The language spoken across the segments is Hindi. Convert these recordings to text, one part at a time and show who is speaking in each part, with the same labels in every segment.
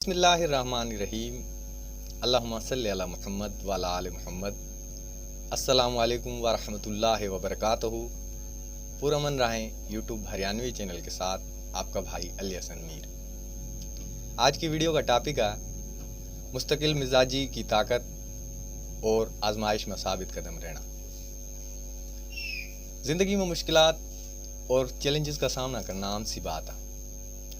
Speaker 1: बिस्मिल्लाहिर्रहमानिर्रहीम। अल्लाहुम्मा सल्लि अला मुहम्मद व अला आलि मुहम्मद। अस्सलामु अलैकुम व रहमतुल्लाहि व बरकातहू। पुरअमन रहें यूट्यूब हरियाणवी चैनल के साथ आपका भाई अली हसन मीर। आज की वीडियो का टॉपिक है मुस्तकिल मिजाजी की ताकत और आजमाइश में साबित कदम रहना। ज़िंदगी में मुश्किलात और चैलेंजेस का सामना करना आम सी बात है।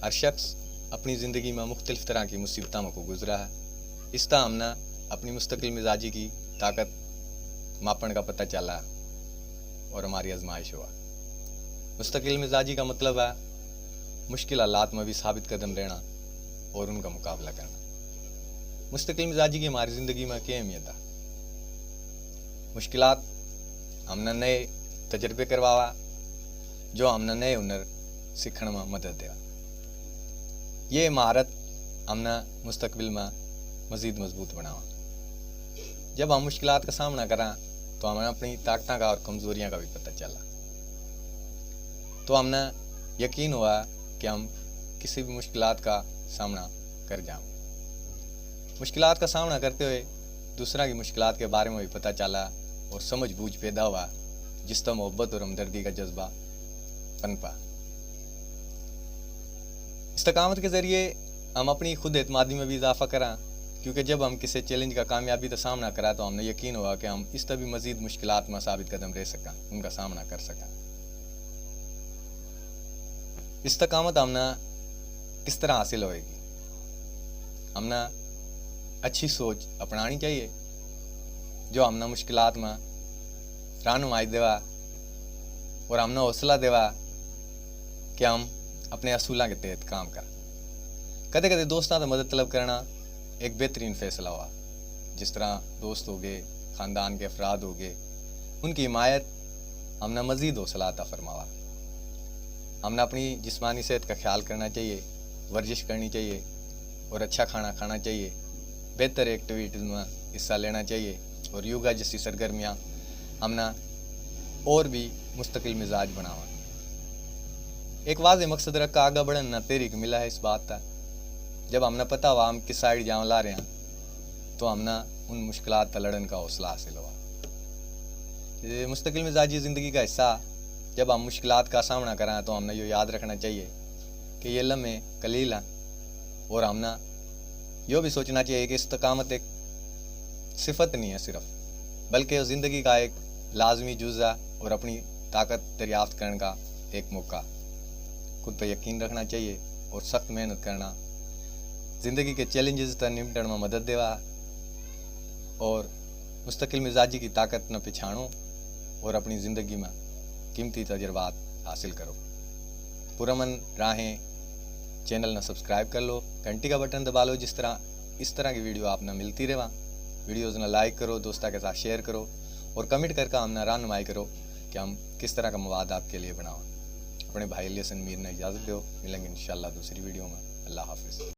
Speaker 1: हर शख्स अपनी ज़िंदगी में मुख्तलिफ़ तरह की मुसीबतों को गुजरा है। इस तरह हमने अपनी मुस्तकिल मिजाजी की ताकत मापन का पता चला और हमारी आजमाइश हुआ। मुस्तकिल मिजाजी का मतलब है मुश्किल हालात में भी साबित कदम रहना और उनका मुकाबला करना। मुस्तकिल मिजाजी की हमारी ज़िंदगी में क्या अहमियत है? मुश्किलात हमने नए तजर्बे करवावा, जो हमने नए हुनर सीखने में मदद देगा। ये महारत हमने मुस्तकबिल में मज़ीद मजबूत बनावा। जब हम मुश्किलात का सामना करें तो हमें अपनी ताकतों का और कमज़ोरियाँ का भी पता चला, तो हमने यकीन हुआ कि हम किसी भी मुश्किलात का सामना कर जाएं। मुश्किलात का सामना करते हुए दूसरा की मुश्किलात के बारे में भी पता चला और समझ बूझ पैदा हुआ, जिससे मोहब्बत और हमदर्दी का जज्बा पनपा। इस्तकामत के ज़रिए हम अपनी खुद एतमादी में भी इजाफ़ा करा, क्योंकि जब हम किसी चैलेंज का कामयाबी का सामना करा तो हमने यकीन हुआ कि हम इस तरह भी मज़ीद मुश्किलात में साबित कदम रह सका, उनका सामना कर सका। इस्तकामत हमने किस तरह हासिल होएगी? हमने अच्छी सोच अपनानी चाहिए, जो हमने मुश्किलात में रहनुमाई देवा और हमने हौसला देवा कि हम अपने असूलों के तहत काम कर। कदे कदे दोस्तों से मदद तलब करना एक बेहतरीन फ़ैसला हुआ। जिस तरह दोस्त हो गए, ख़ानदान के अफराद हो गए, उनकी हिमायत हमने मज़ीद हौसला अता फरमावा। हमने अपनी जिस्मानी सेहत का ख्याल करना चाहिए, वर्जिश करनी चाहिए और अच्छा खाना खाना चाहिए। बेहतर एक्टिविटीज़ में हिस्सा लेना चाहिए और योगा जैसी सरगर्मियाँ हमने और भी मुस्तकिल मिजाज बनावा। एक वाज़े मकसद रखा आगे बढ़न ना तहरीक मिला है इस बात का। जब हमने पता हुआ हम किस साइड जाऊँ ला रहे हैं, तो हमने उन मुश्किलात का लड़न का हौसला हासिल हुआ। ये मुस्तकिल मिजाजी ज़िंदगी का हिस्सा। जब हम मुश्किलात का सामना करें तो हमने ये याद रखना चाहिए कि ये लम्हे कलील हैं, और हमने यो भी सोचना चाहिए कि इस्तकामत एक सिफत नहीं है सिर्फ, बल्कि ज़िंदगी का एक लाजमी जुज़ा और अपनी ताकत दरियाफ्त करने का एक मौका। खुद पर यकीन रखना चाहिए और सख्त मेहनत करना ज़िंदगी के चैलेंजेस तक निपटने में मदद देवा और मुस्तकिल मिजाजी की ताकत न पिछाड़ो और अपनी ज़िंदगी में कीमती तजर्बात हासिल करो। पुरअमन राहें चैनल न सब्सक्राइब कर लो, घंटी का बटन दबा लो, इस तरह की वीडियो आपने मिलती रहे। वीडियोज़ न लाइक करो, दोस्तों के साथ शेयर करो और कमेंट करके हमने रहनुमाई करो कि हम किस तरह का मवाद आपके लिए बनाओ। अपने भाई अली हसन मीर ने इजाज़त दो। मिलेंगे इंशाअल्लाह दूसरी वीडियो में। अल्लाह हाफिज़।